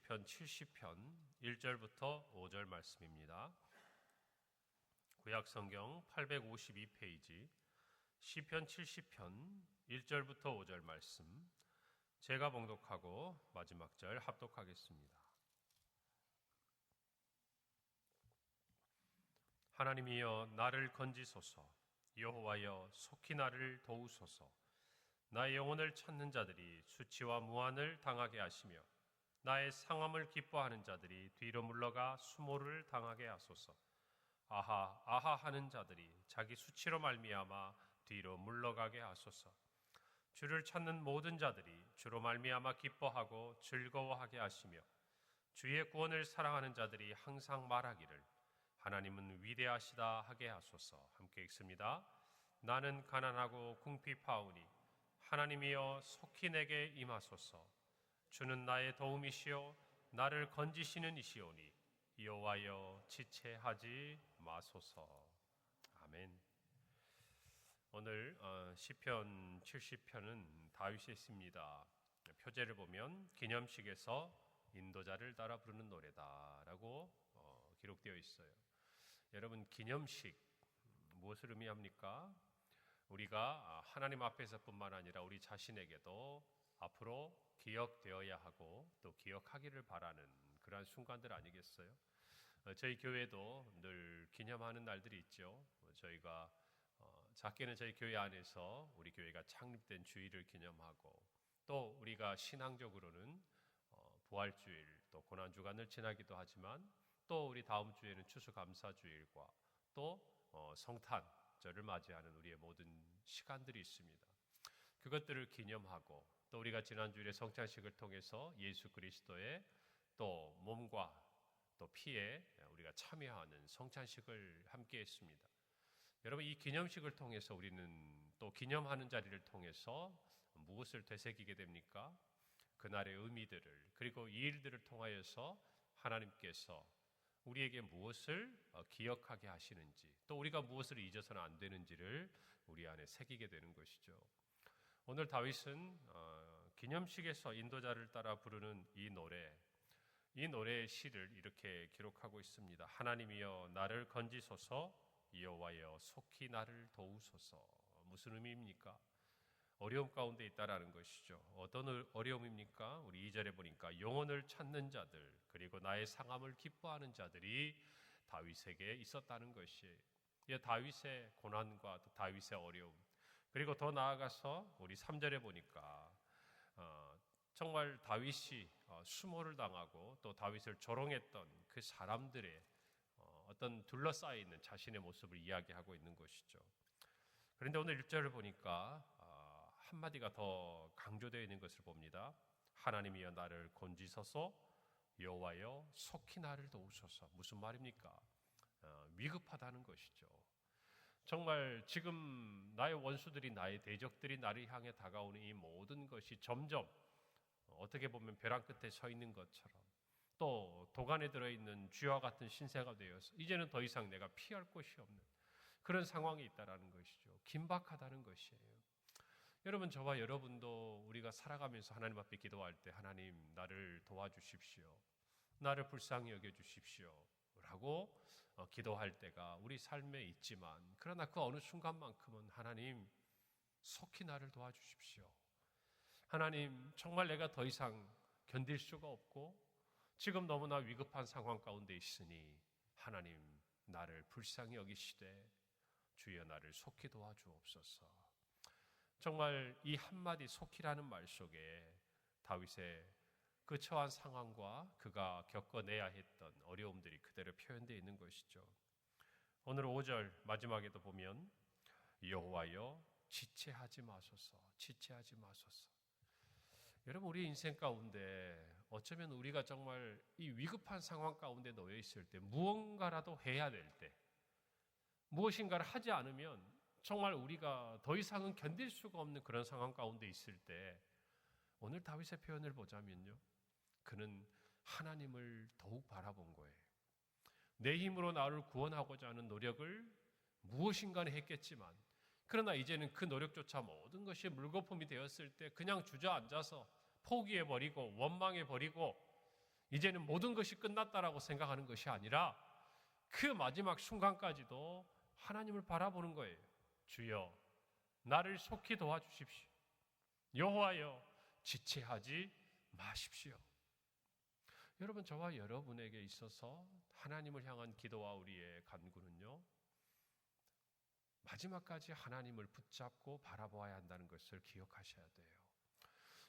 시편 70편 1절부터 5절 말씀입니다. 구약성경 852페이지 시편 70편 1절부터 5절 말씀, 제가 봉독하고 마지막 절 합독하겠습니다. 하나님이여 나를 건지소서, 여호와여 속히 나를 도우소서. 나의 영혼을 찾는 자들이 수치와 무한을 당하게 하시며 나의 상함을 기뻐하는 자들이 뒤로 물러가 수모를 당하게 하소서. 아하 아하 하는 자들이 자기 수치로 말미암아 뒤로 물러가게 하소서. 주를 찾는 모든 자들이 주로 말미암아 기뻐하고 즐거워하게 하시며 주의 구원을 사랑하는 자들이 항상 말하기를 하나님은 위대하시다 하게 하소서. 함께 읽습니다. 나는 가난하고 궁핍하오니 하나님이여 속히 내게 임하소서. 주는 나의 도움이시요 나를 건지시는 이시오니 여호와여 지체하지 마소서. 아멘. 오늘 시편 70편은 다윗의 시입니다. 표제를 보면 기념식에서 인도자를 따라 부르는 노래다라고 기록되어 있어요. 여러분, 기념식 무엇을 의미합니까? 우리가 하나님 앞에서뿐만 아니라 우리 자신에게도 앞으로 기억되어야 하고 또 기억하기를 바라는 그러한 순간들 아니겠어요? 저희 교회도 늘 기념하는 날들이 있죠. 저희가 작게는 저희 교회 안에서 우리 교회가 창립된 주일을 기념하고, 또 우리가 신앙적으로는 부활주일 또 고난주간을 지나기도 하지만, 또 우리 다음 주에는 추수감사주일과 또 성탄절을 맞이하는 우리의 모든 시간들이 있습니다. 그것들을 기념하고, 또 우리가 지난주일에 성찬식을 통해서 예수 그리스도의 또 몸과 또 피에 우리가 참여하는 성찬식을 함께 했습니다. 여러분, 이 기념식을 통해서 우리는 또 기념하는 자리를 통해서 무엇을 되새기게 됩니까? 그날의 의미들을, 그리고 이 일들을 통하여서 하나님께서 우리에게 무엇을 기억하게 하시는지, 또 우리가 무엇을 잊어서는 안 되는지를 우리 안에 새기게 되는 것이죠. 오늘 다윗은 기념식에서 인도자를 따라 부르는 이 노래의 시를 이렇게 기록하고 있습니다. 하나님이여 나를 건지소서, 여호와여 속히 나를 도우소서. 무슨 의미입니까? 어려움 가운데 있다라는 것이죠. 어떤 어려움입니까? 우리 2절에 보니까 영혼을 찾는 자들, 그리고 나의 상함을 기뻐하는 자들이 다윗에게 있었다는 것이에요. 다윗의 고난과 또 다윗의 어려움, 그리고 더 나아가서 우리 3절에 보니까 정말 다윗이 수모를 당하고 또 다윗을 조롱했던 그 사람들의 어떤 둘러싸여 있는 자신의 모습을 이야기하고 있는 것이죠. 그런데 오늘 1절을 보니까 한마디가 더 강조되어 있는 것을 봅니다. 하나님이여 나를 건지소서, 여호와여 속히 나를 도우소서. 무슨 말입니까? 위급하다는 것이죠. 정말 지금 나의 원수들이, 나의 대적들이 나를 향해 다가오는 이 모든 것이 점점 어떻게 보면 벼랑 끝에 서 있는 것처럼, 또 도간에 들어있는 쥐와 같은 신세가 되어서 이제는 더 이상 내가 피할 곳이 없는 그런 상황이 있다는 것이죠. 긴박하다는 것이에요. 여러분, 저와 여러분도 우리가 살아가면서 하나님 앞에 기도할 때 하나님 나를 도와주십시오, 나를 불쌍히 여겨주십시오 라고 기도할 때가 우리 삶에 있지만, 그러나 그 어느 순간만큼은 하나님 속히 나를 도와주십시오, 하나님 정말 내가 더 이상 견딜 수가 없고 지금 너무나 위급한 상황 가운데 있으니 하나님 나를 불쌍히 여기시되 주여 나를 속히 도와주옵소서. 정말 이 한마디 속히라는 말 속에 다윗의 그 처한 상황과 그가 겪어내야 했던 어려움들이 그대로 표현되어 있는 것이죠. 오늘 5절 마지막에도 보면 여호와여 지체하지 마소서, 지체하지 마소서. 여러분, 우리 인생 가운데 어쩌면 우리가 정말 이 위급한 상황 가운데 놓여 있을 때, 무언가라도 해야 될 때, 무엇인가를 하지 않으면 정말 우리가 더 이상은 견딜 수가 없는 그런 상황 가운데 있을 때, 오늘 다윗의 표현을 보자면요, 그는 하나님을 더욱 바라본 거예요. 내 힘으로 나를 구원하고자 하는 노력을 무엇인가는 했겠지만, 그러나 이제는 그 노력조차 모든 것이 물거품이 되었을 때 그냥 주저앉아서 포기해버리고 원망해버리고 이제는 모든 것이 끝났다라고 생각하는 것이 아니라 그 마지막 순간까지도 하나님을 바라보는 거예요. 주여, 나를 속히 도와주십시오. 여호와여, 지체하지 마십시오. 여러분, 저와 여러분에게 있어서 하나님을 향한 기도와 우리의 간구는요, 마지막까지 하나님을 붙잡고 바라보아야 한다는 것을 기억하셔야 돼요.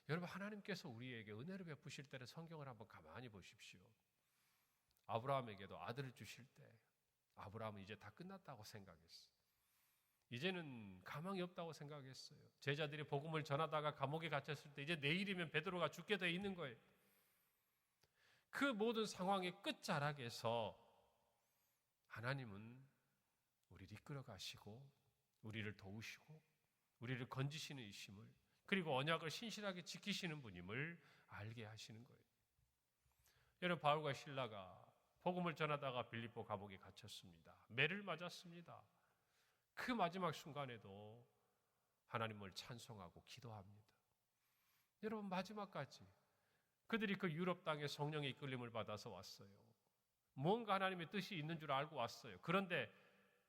여러분, 하나님께서 우리에게 은혜를 베푸실 때를 성경을 한번 가만히 보십시오. 아브라함에게도 아들을 주실 때 아브라함은 이제 다 끝났다고 생각했어요. 이제는 가망이 없다고 생각했어요. 제자들이 복음을 전하다가 감옥에 갇혔을 때 이제 내일이면 베드로가 죽게 돼 있는 거예요. 그 모든 상황의 끝자락에서 하나님은 우리를 이끌어 가시고 우리를 도우시고 우리를 건지시는 이심을, 그리고 언약을 신실하게 지키시는 분임을 알게 하시는 거예요. 여러분, 바울과 실라가 복음을 전하다가 빌립보 감옥에 갇혔습니다. 매를 맞았습니다. 그 마지막 순간에도 하나님을 찬송하고 기도합니다. 여러분, 마지막까지 그들이 그 유럽 땅에 성령의 이끌림을 받아서 왔어요. 뭔가 하나님의 뜻이 있는 줄 알고 왔어요. 그런데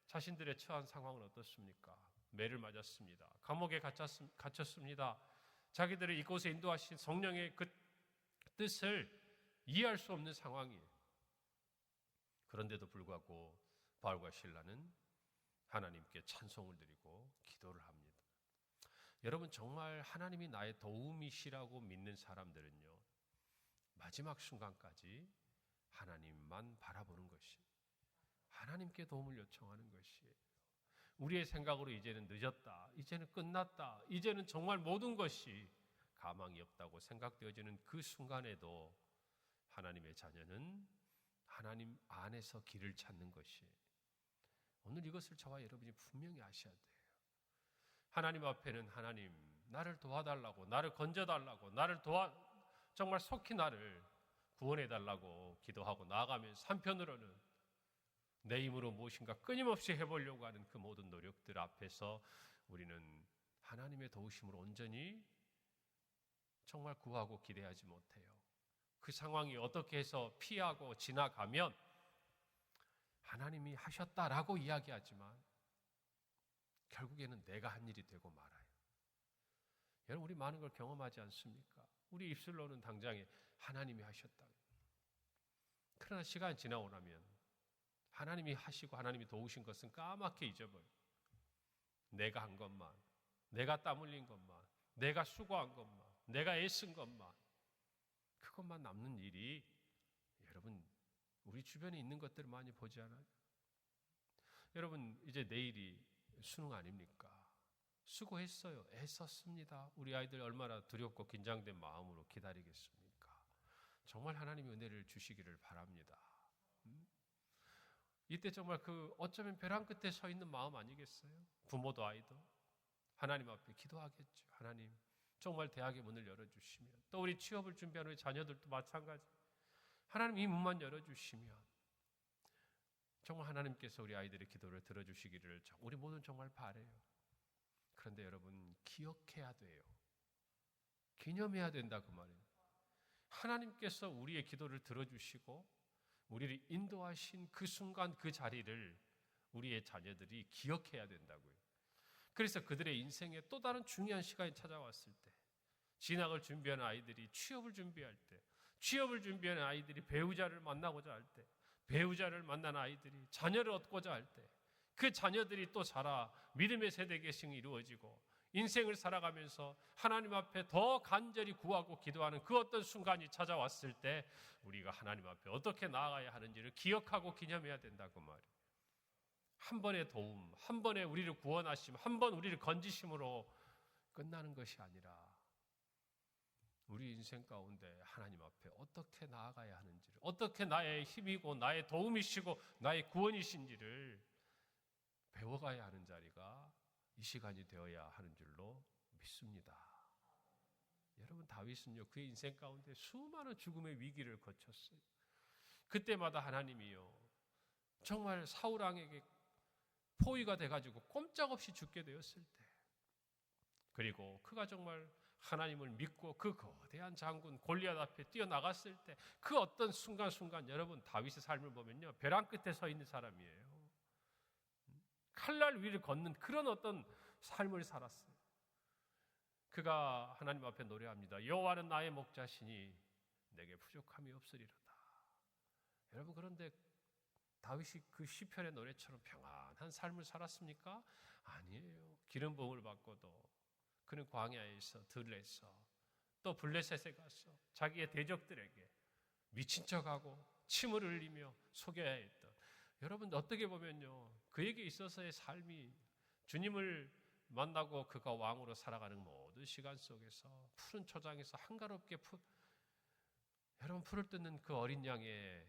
자신들의 처한 상황은 어떻습니까? 매를 맞았습니다. 감옥에 갇혔습니다. 자기들을 이곳에 인도하신 성령의 그 뜻을 이해할 수 없는 상황이에요. 그런데도 불구하고 바울과 실라는 하나님께 찬송을 드리고 기도를 합니다. 여러분, 정말 하나님이 나의 도움이시라고 믿는 사람들은요, 마지막 순간까지 하나님만 바라보는 것이, 하나님께 도움을 요청하는 것이에요. 우리의 생각으로 이제는 늦었다, 이제는 끝났다, 이제는 정말 모든 것이 가망이 없다고 생각되어지는 그 순간에도 하나님의 자녀는 하나님 안에서 길을 찾는 것이에요. 오늘 이것을 저와 여러분이 분명히 아셔야 돼요. 하나님 앞에는 하나님, 나를 도와달라고, 나를 건져달라고, 정말 속히 나를 구원해달라고 기도하고 나아가면서 한편으로는 내 힘으로 무엇인가 끊임없이 해보려고 하는 그 모든 노력들 앞에서 우리는 하나님의 도우심으로 온전히 정말 구하고 기대하지 못해요. 그 상황이 어떻게 해서 피하고 지나가면 하나님이 하셨다라고 이야기하지만 결국에는 내가 한 일이 되고 말아요. 여러분, 우리 많은 걸 경험하지 않습니까? 우리 입술로는 당장에 하나님이 하셨다. 그러나 시간이 지나고 나면 하나님이 하시고 하나님이 도우신 것은 까맣게 잊어버려요. 내가 한 것만, 내가 땀 흘린 것만, 내가 수고한 것만, 내가 애쓴 것만, 그것만 남는 일이, 여러분, 우리 주변에 있는 것들을 많이 보지 않아요? 여러분, 이제 내일이 수능 아닙니까? 수고했어요. 애썼습니다. 우리 아이들 얼마나 두렵고 긴장된 마음으로 기다리겠습니까? 정말 하나님의 은혜를 주시기를 바랍니다. 이때 정말 어쩌면 벼랑 끝에 서 있는 마음 아니겠어요? 부모도 아이도 하나님 앞에 기도하겠죠. 하나님, 정말 대학의 문을 열어주시면, 또 우리 취업을 준비하는 우리 자녀들도 마찬가지, 하나님 이 문만 열어주시면 정말 하나님께서 우리 아이들의 기도를 들어주시기를 우리 모두는 정말 바라요. 그런데 여러분, 기억해야 돼요. 기념해야 된다, 그 말이에요. 하나님께서 우리의 기도를 들어주시고 우리를 인도하신 그 순간, 그 자리를 우리의 자녀들이 기억해야 된다고요. 그래서 그들의 인생에 또 다른 중요한 시간이 찾아왔을 때, 진학을 준비하는 아이들이 취업을 준비할 때, 취업을 준비하는 아이들이 배우자를 만나고자 할 때, 배우자를 만난 아이들이 자녀를 얻고자 할 때, 그 자녀들이 또 자라 믿음의 세대 계승이 이루어지고 인생을 살아가면서 하나님 앞에 더 간절히 구하고 기도하는 그 어떤 순간이 찾아왔을 때 우리가 하나님 앞에 어떻게 나아가야 하는지를 기억하고 기념해야 된다고 말이에요. 한 번의 도움, 한 번의 우리를 구원하심, 한 번 우리를 건지심으로 끝나는 것이 아니라 우리 인생 가운데 하나님 앞에 어떻게 나아가야 하는지를, 어떻게 나의 힘이고 나의 도움이시고 나의 구원이신지를 배워가야 하는 자리가 이 시간이 되어야 하는 줄로 믿습니다. 여러분, 다윗은요, 그의 인생 가운데 수많은 죽음의 위기를 거쳤어요. 그때마다 하나님이요, 정말 사울 왕에게 포위가 돼가지고 꼼짝없이 죽게 되었을 때, 그리고 그가 정말 하나님을 믿고 그 거대한 장군 골리앗 앞에 뛰어나갔을 때 그 어떤 순간순간 여러분 다윗의 삶을 보면요, 벼랑 끝에 서 있는 사람이에요. 칼날 위를 걷는 그런 어떤 삶을 살았어요. 그가 하나님 앞에 노래합니다. 여호와는 나의 목자시니 내게 부족함이 없으리로다. 여러분, 그런데 다윗이 그 시편의 노래처럼 평안한 삶을 살았습니까? 아니에요. 기름 부음을 받고도 그는 광야에서 들에서 또 블레셋에 가서 자기의 대적들에게 미친 척하고 침을 흘리며 속여야 했던, 여러분 어떻게 보면요, 그에게 있어서의 삶이 주님을 만나고 그가 왕으로 살아가는 모든 시간 속에서 푸른 초장에서 한가롭게 여러분 풀을 뜯는 그 어린 양의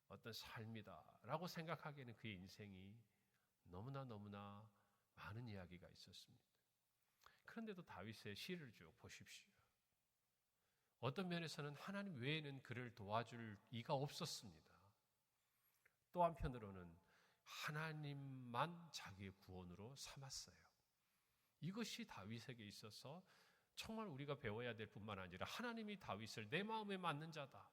어떤 삶이다라고 생각하기에는 그의 인생이 너무나 많은 이야기가 있었습니다. 그런데도 다윗의 시를 쭉 보십시오. 어떤 면에서는 하나님 외에는 그를 도와줄 이가 없었습니다. 또 한편으로는 하나님만 자기의 구원으로 삼았어요. 이것이 다윗에게 있어서 정말 우리가 배워야 될 뿐만 아니라 하나님이 다윗을 내 마음에 맞는 자다,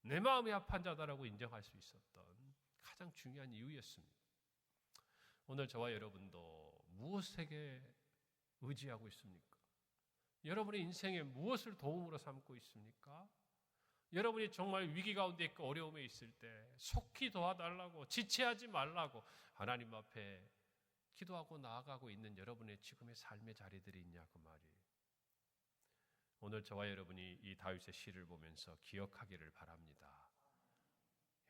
내 마음에 합한 자다라고 인정할 수 있었던 가장 중요한 이유였습니다. 오늘 저와 여러분도 무엇에게 의지하고 있습니까? 여러분의 인생에 무엇을 도움으로 삼고 있습니까? 여러분이 정말 위기 가운데 있고 어려움에 있을 때 속히 도와달라고, 지체하지 말라고 하나님 앞에 기도하고 나아가고 있는 여러분의 지금의 삶의 자리들이 있냐 그 말이에요. 오늘 저와 여러분이 이 다윗의 시를 보면서 기억하기를 바랍니다.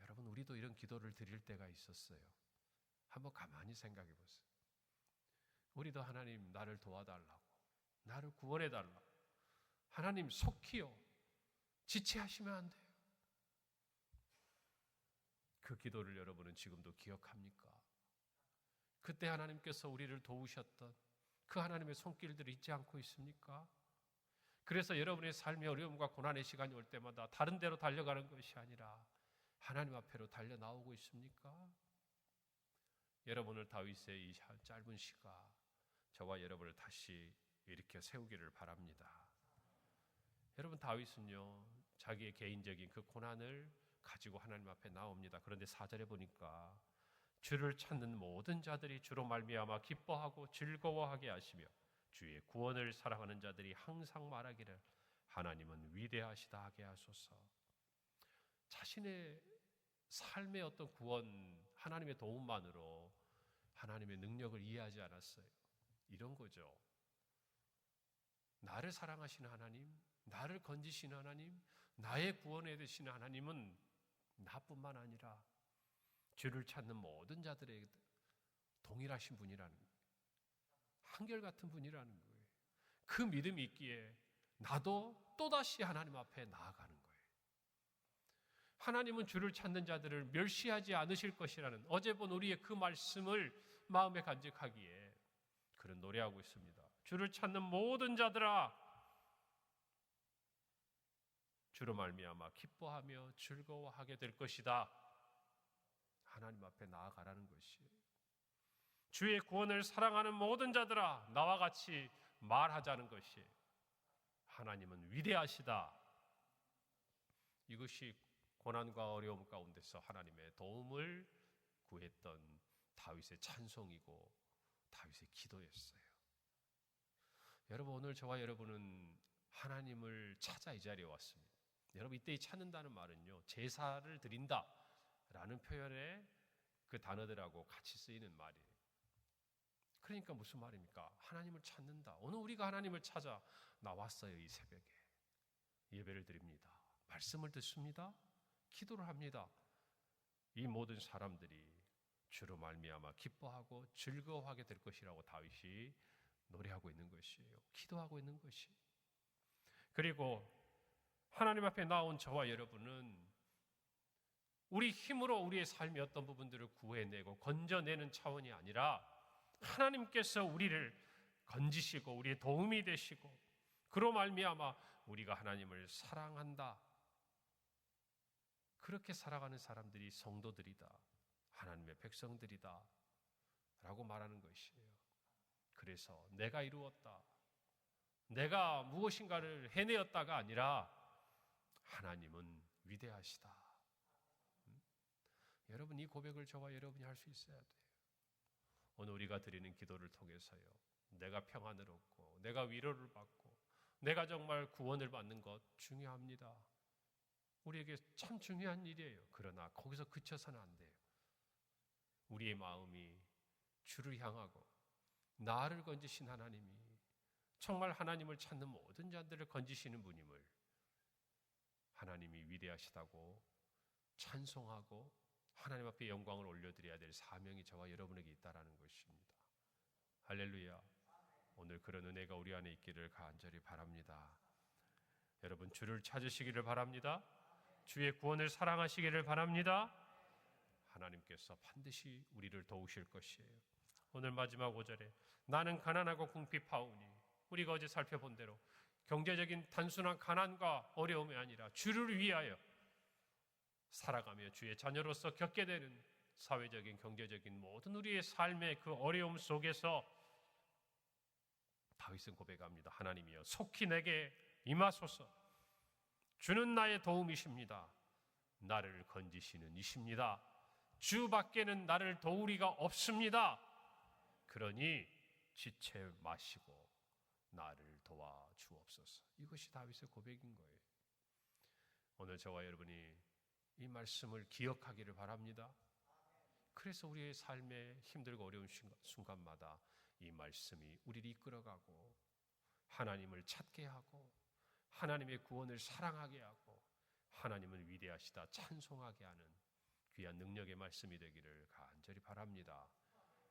여러분, 우리도 이런 기도를 드릴 때가 있었어요. 한번 가만히 생각해 보세요. 우리도 하나님 나를 도와달라고, 나를 구원해달라고, 하나님 속히요, 지체하시면 안 돼요. 그 기도를 여러분은 지금도 기억합니까? 그때 하나님께서 우리를 도우셨던 그 하나님의 손길들을 잊지 않고 있습니까? 그래서 여러분의 삶의 어려움과 고난의 시간이 올 때마다 다른 데로 달려가는 것이 아니라 하나님 앞에로 달려 나오고 있습니까? 여러분을 다윗의 이 짧은 시가 저와 여러분을 다시 일으켜 세우기를 바랍니다. 여러분, 다윗은요, 자기의 개인적인 그 고난을 가지고 하나님 앞에 나옵니다. 그런데 4절에 보니까 주를 찾는 모든 자들이 주로 말미암아 기뻐하고 즐거워하게 하시며 주의 구원을 사랑하는 자들이 항상 말하기를 하나님은 위대하시다 하게 하소서. 자신의 삶의 어떤 구원, 하나님의 도움만으로 하나님의 능력을 이해하지 않았어요. 이런 거죠. 나를 사랑하시는 하나님, 나를 건지시는 하나님, 나의 구원에 되시는 하나님은 나뿐만 아니라 주를 찾는 모든 자들에게 동일하신 분이라는 거예요. 한결같은 분이라는 거예요. 그 믿음이 있기에 나도 또다시 하나님 앞에 나아가는 거예요. 하나님은 주를 찾는 자들을 멸시하지 않으실 것이라는 어제 본 우리의 그 말씀을 마음에 간직하기에 그런 노래하고 있습니다. 주를 찾는 모든 자들아, 주로 말미암아 기뻐하며 즐거워하게 될 것이다. 하나님 앞에 나아가라는 것이에요. 주의 구원을 사랑하는 모든 자들아, 나와 같이 말하자는 것이에요. 하나님은 위대하시다. 이것이 고난과 어려움 가운데서 하나님의 도움을 구했던 다윗의 찬송이고 다윗의 기도였어요. 여러분, 오늘 저와 여러분은 하나님을 찾아 이 자리에 왔습니다. 여러분, 이때 이 찾는다는 말은요, 제사를 드린다 라는 표현의 그 단어들하고 같이 쓰이는 말이에요. 그러니까 무슨 말입니까? 하나님을 찾는다. 오늘 우리가 하나님을 찾아 나왔어요. 이 새벽에 예배를 드립니다. 말씀을 듣습니다. 기도를 합니다. 이 모든 사람들이 주로 말미암아 기뻐하고 즐거워하게 될 것이라고 다윗이 노래하고 있는 것이에요. 기도하고 있는 것이. 그리고 하나님 앞에 나온 저와 여러분은 우리 힘으로 우리의 삶의 어떤 부분들을 구해내고 건져내는 차원이 아니라 하나님께서 우리를 건지시고 우리의 도움이 되시고 그로 말미암아 우리가 하나님을 사랑한다, 그렇게 살아가는 사람들이 성도들이다, 하나님의 백성들이다 라고 말하는 것이에요. 그래서 내가 이루었다, 내가 무엇인가를 해내었다가 아니라 하나님은 위대하시다. 여러분, 이 고백을 저와 여러분이 할 수 있어야 돼요. 오늘 우리가 드리는 기도를 통해서요, 내가 평안을 얻고 내가 위로를 받고 내가 정말 구원을 받는 것 중요합니다. 우리에게 참 중요한 일이에요. 그러나 거기서 그쳐서는 안 돼요. 우리의 마음이 주를 향하고 나를 건지신 하나님이 정말 하나님을 찾는 모든 자들을 건지시는 분임을, 하나님이 위대하시다고 찬송하고 하나님 앞에 영광을 올려드려야 될 사명이 저와 여러분에게 있다라는 것입니다. 할렐루야. 오늘 그런 은혜가 우리 안에 있기를 간절히 바랍니다. 여러분, 주를 찾으시기를 바랍니다. 주의 구원을 사랑하시기를 바랍니다. 하나님께서 반드시 우리를 도우실 것이에요. 오늘 마지막 5절에 나는 가난하고 궁핍하오니, 우리가 어제 살펴본 대로 경제적인 단순한 가난과 어려움이 아니라 주를 위하여 살아가며 주의 자녀로서 겪게 되는 사회적인, 경제적인 모든 우리의 삶의 그 어려움 속에서 다윗은 고백합니다. 하나님이여, 속히 내게 임하소서. 주는 나의 도움이십니다. 나를 건지시는 이십니다. 주 밖에는 나를 도우리가 없습니다. 그러니 지체 마시고 나를 도와주옵소서. 이것이 다윗의 고백인 거예요. 오늘 저와 여러분이 이 말씀을 기억하기를 바랍니다. 그래서 우리의 삶에 힘들고 어려운 순간마다 이 말씀이 우리를 이끌어가고 하나님을 찾게 하고 하나님의 구원을 사랑하게 하고 하나님은 위대하시다 찬송하게 하는 귀한 능력의 말씀이 되기를 간절히 바랍니다.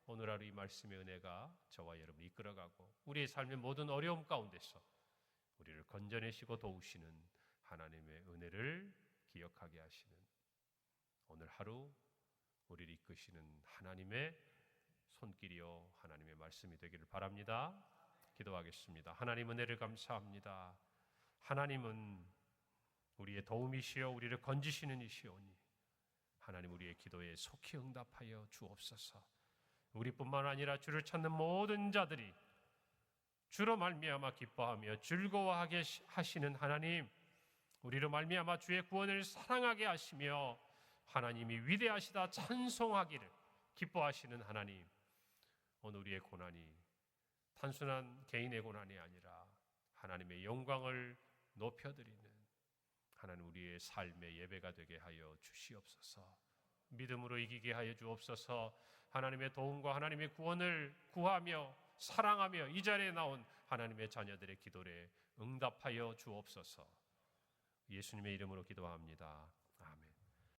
오늘 하루 이 말씀의 은혜가 저와 여러분을 이끌어가고 우리의 삶의 모든 어려움 가운데서 우리를 건져내시고 도우시는 하나님의 은혜를 기억하게 하시는 오늘 하루 우리를 이끄시는 하나님의 손길이요 하나님의 말씀이 되기를 바랍니다. 기도하겠습니다. 하나님, 은혜를 감사합니다. 하나님은 우리의 도움이시여 우리를 건지시는 이시오니 하나님, 우리의 기도에 속히 응답하여 주옵소서. 우리뿐만 아니라 주를 찾는 모든 자들이 주로 말미암아 기뻐하며 즐거워하게 하시는 하나님, 우리로 말미암아 주의 구원을 사랑하게 하시며 하나님이 위대하시다 찬송하기를 기뻐하시는 하나님, 오늘 우리의 고난이 단순한 개인의 고난이 아니라 하나님의 영광을 높여드리는 하나님, 우리의 삶의 예배가 되게 하여 주시옵소서. 믿음으로 이기게 하여 주옵소서. 하나님의 도움과 하나님의 구원을 구하며 사랑하며 이 자리에 나온 하나님의 자녀들의 기도에 응답하여 주옵소서. 예수님의 이름으로 기도합니다.